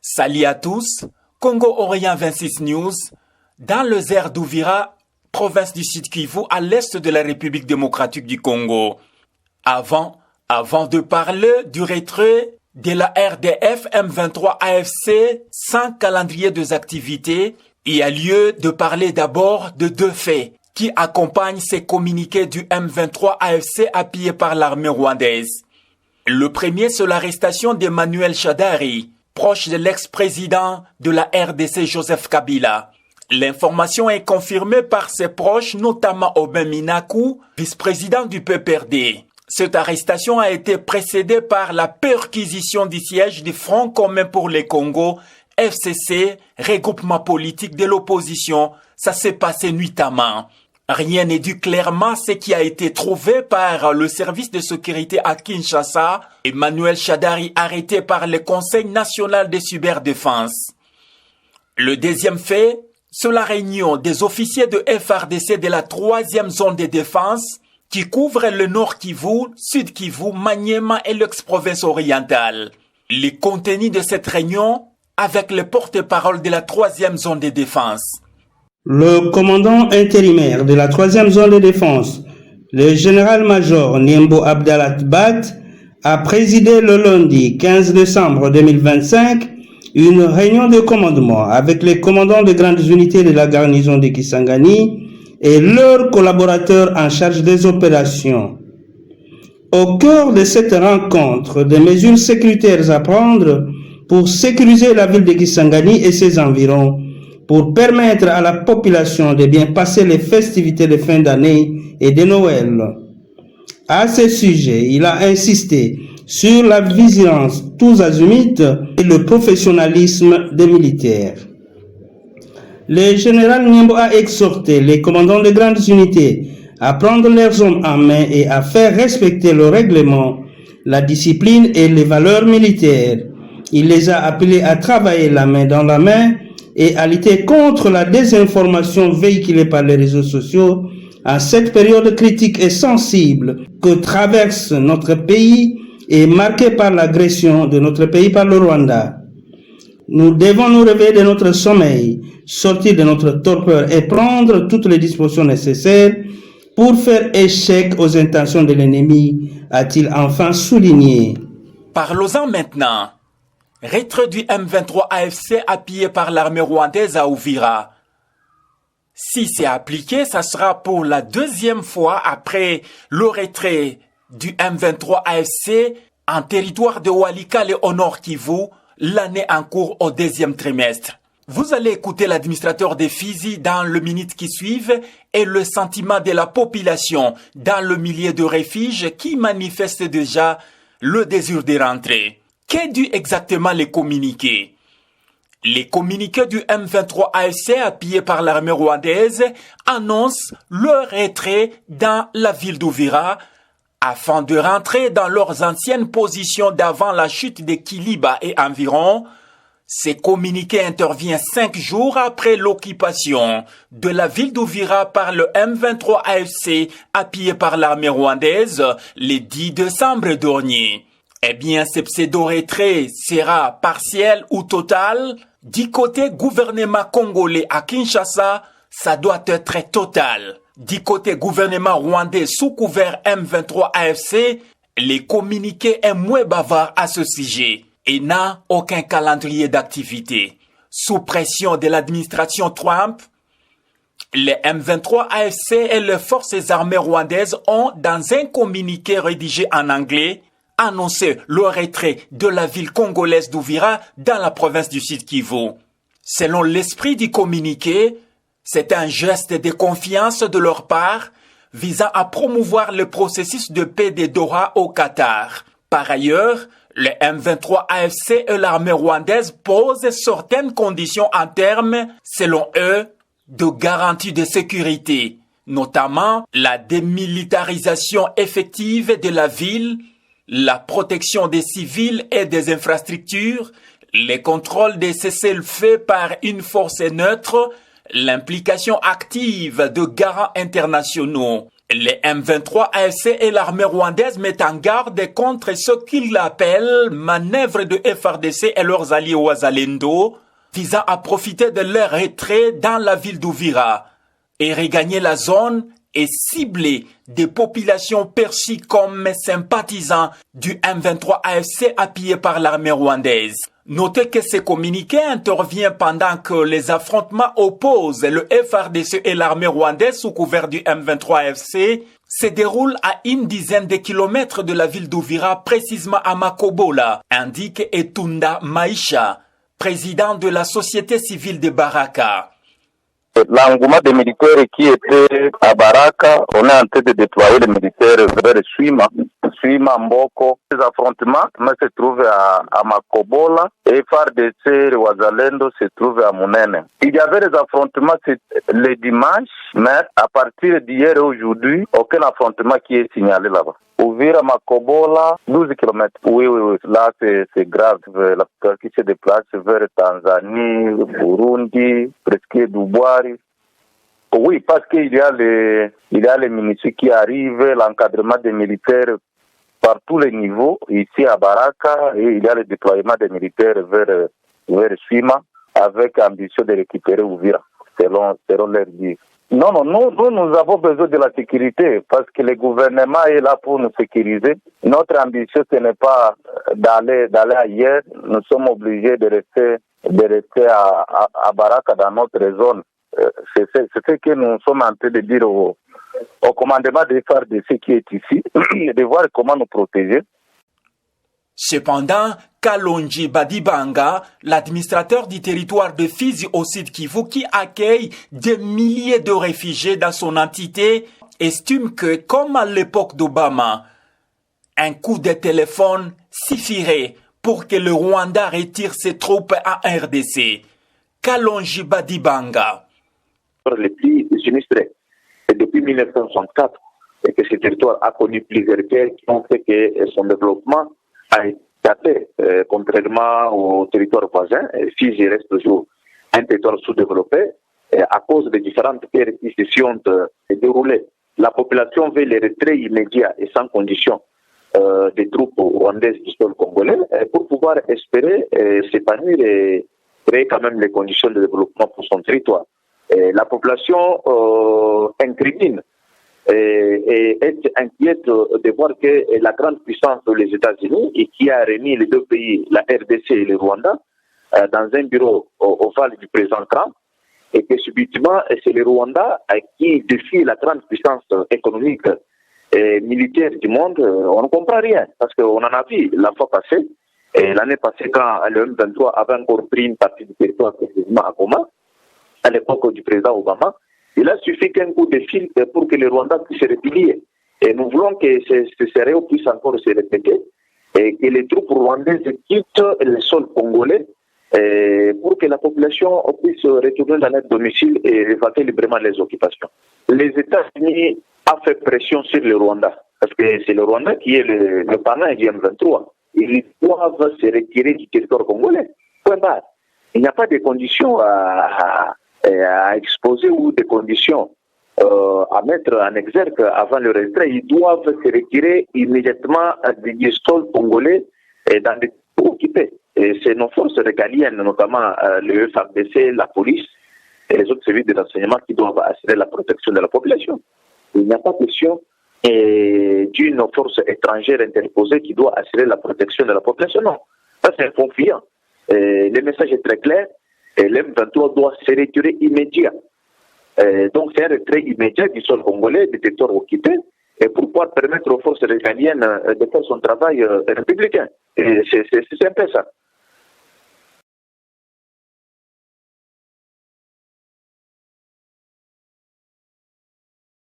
Salut à tous, Congo Orient 26 News, dans le Zer d'Ouvira, province du Sud Kivu, à l'est de la République démocratique du Congo. Avant de parler du retrait de la RDF M23 AFC sans calendrier des activités, il y a lieu de parler d'abord de deux faits qui accompagnent ces communiqués du M23 AFC appuyé par l'armée rwandaise. Le premier, c'est l'arrestation d'Emmanuel Shadari, proche de l'ex-président de la RDC Joseph Kabila. L'information est confirmée par ses proches, notamment Aubin Minakou, vice-président du PPRD. Cette arrestation a été précédée par la perquisition du siège du Front commun pour le Congo, FCC, regroupement politique de l'opposition. Ça s'est passé nuitamment. Rien n'est dit clairement ce qui a été trouvé par le service de sécurité à Kinshasa. Emmanuel Shadari arrêté par le Conseil national de cyberdéfense. Le deuxième fait, c'est la réunion des officiers de FARDC de la 3e zone de défense qui couvre le Nord Kivu, Sud Kivu, Maniema et l'ex-province orientale. Le contenu de cette réunion avec le porte-parole de la 3e zone de défense. Le commandant intérimaire de la 3e zone de défense, le général-major Niembo Abdalat Bat, a présidé le lundi 15 décembre 2025 une réunion de commandement avec les commandants de grandes unités de la garnison de Kisangani et leurs collaborateurs en charge des opérations. Au cœur de cette rencontre, des mesures sécuritaires à prendre pour sécuriser la ville de Kisangani et ses environs, pour permettre à la population de bien passer les festivités de fin d'année et de Noël. À ce sujet, il a insisté sur la vigilance tous azimuts et le professionnalisme des militaires. Le général Niembo a exhorté les commandants de grandes unités à prendre leurs hommes en main et à faire respecter le règlement, la discipline et les valeurs militaires. Il les a appelés à travailler la main dans la main et à lutter contre la désinformation véhiculée par les réseaux sociaux en cette période critique et sensible que traverse notre pays et marquée par l'agression de notre pays par le Rwanda. Nous devons nous réveiller de notre sommeil, sortir de notre torpeur et prendre toutes les dispositions nécessaires pour faire échec aux intentions de l'ennemi, a-t-il enfin souligné. Parlons-en maintenant. Retrait du M23 AFC appuyé par l'armée rwandaise à Uvira. Si c'est appliqué, ça sera pour la deuxième fois après le retrait du M23 AFC en territoire de Walikale au Nord Kivu, l'année en cours au deuxième trimestre. Vous allez écouter l'administrateur des Fizi dans le minute qui suivent et le sentiment de la population dans le milieu de refuge qui manifeste déjà le désir de rentrer. Qu'est dû exactement les communiqués? Les communiqués du M23 AFC appuyés par l'armée rwandaise annoncent leur retrait dans la ville d'Uvira afin de rentrer dans leurs anciennes positions d'avant la chute de Kiliba et environ. Ces communiqués interviennent 5 jours après l'occupation de la ville d'Uvira par le M23 AFC appuyé par l'armée rwandaise le 10 décembre dernier. Eh bien, ce pseudo-retrait sera partiel ou total. Du côté gouvernement congolais à Kinshasa, ça doit être total. Du côté gouvernement rwandais sous couvert M23 AFC, les communiqués est moins bavard à ce sujet et n'a aucun calendrier d'activité. Sous pression de l'administration Trump, les M23 AFC et les forces armées rwandaises ont, dans un communiqué rédigé en anglais, annoncé le retrait de la ville congolaise d'Uvira dans la province du Sud Kivu. Selon l'esprit du communiqué, c'est un geste de confiance de leur part visant à promouvoir le processus de paix de Doha au Qatar. Par ailleurs, le M23 AFC et l'armée rwandaise posent certaines conditions en termes, selon eux, de garantie de sécurité, notamment la démilitarisation effective de la ville, la protection des civils et des infrastructures, les contrôles des cessez-le-feu par une force neutre, l'implication active de garants internationaux Les M23 AFC et l'armée rwandaise mettent en garde contre ce qu'ils appellent manœuvres de FARDC et leurs alliés Wazalendo, visant à profiter de leur retrait dans la ville d'Uvira et regagner la zone et cibler des populations perçues comme sympathisants du M23 AFC appuyé par l'armée rwandaise. Notez que ce communiqué intervient pendant que les affrontements opposent le FARDC et l'armée rwandaise sous couvert du M23 AFC se déroulent à une dizaine de kilomètres de la ville d'Uvira, précisément à Makobola, indique Etunda Maïcha, président de la société civile de Baraka. L'engouement des militaires qui étaient à Baraka, on est en train de déployer les militaires vers Suima, Mboko. Les affrontements se trouvent à Makobola et FARDC et Wazalendo se trouvent à Munene. Il y avait des affrontements le dimanche, mais à partir d'hier et aujourd'hui, aucun affrontement qui est signalé là-bas. Uvira, Makobola, 12 km. Oui. Là, c'est grave. La plupart qui se déplace vers Tanzanie, Burundi, presque Douboari. Oui, parce qu'il y a les ministres qui arrivent, l'encadrement des militaires par tous les niveaux, ici à Baraka, et il y a le déploiement des militaires vers Suima, avec ambition de récupérer Uvira, selon leur dire. Non, nous avons besoin de la sécurité parce que le gouvernement est là pour nous sécuriser. Notre ambition, ce n'est pas d'aller ailleurs. Nous sommes obligés de rester à Baraka dans notre zone. C'est ce que nous sommes en train de dire au commandement des FARDC qui est ici, de voir comment nous protéger. Cependant, Kalonji Badibanga, l'administrateur du territoire de Fizi au Sud Kivu qui accueille des milliers de réfugiés dans son entité, estime que, comme à l'époque d'Obama, un coup de téléphone suffirait pour que le Rwanda retire ses troupes en RDC. Kalonji Badibanga. Les plus sinistrés, et depuis 1964, et que ce territoire a connu plusieurs guerres qui ont fait que son développement a été contrairement au territoire voisin. Fizi reste toujours un territoire sous-développé à cause des différentes guerres qui se sont déroulées. La population veut le retrait immédiat et sans condition des troupes rwandaises du sol congolais pour pouvoir espérer s'épanouir et créer quand même les conditions de développement pour son territoire. La population incrimine et est inquiète de voir que la grande puissance des États-Unis et qui a réuni les deux pays, la RDC et le Rwanda, dans un bureau ovale du président Trump, et que subitement c'est le Rwanda qui défie la grande puissance économique et militaire du monde. On ne comprend rien parce qu'on en a vu la fois passée, et l'année passée quand le M23 avait encore pris une partie du territoire précisément à Goma, à l'époque du président Obama. Il a suffi qu'un coup de fil pour que le Rwanda puisse se replier. Et nous voulons que ce scénario puisse encore se répéter et que les troupes rwandaises quittent le sol congolais pour que la population puisse retourner dans leur domicile et évacuer librement les occupations. Les États-Unis ont fait pression sur le Rwanda parce que c'est le Rwanda qui est le parrain du M23. Ils doivent se retirer du territoire congolais. Point barre. Il n'y a pas de conditions à exposer ou des conditions à mettre en exergue avant le retrait. Ils doivent se retirer immédiatement du sol congolais et dans des pays occupés. Et c'est nos forces régaliennes, notamment le FARDC, la police et les autres services de renseignement qui doivent assurer la protection de la population. Il n'y a pas question d'une force étrangère interposée qui doit assurer la protection de la population. Non, ça c'est confiant. Le message est très clair. Et l'M23 doit se retirer immédiat. Donc c'est un retrait immédiat du sol congolais, des territoires occupés, et pour pouvoir permettre aux forces régaliennes de faire son travail républicain. Et c'est un peu ça.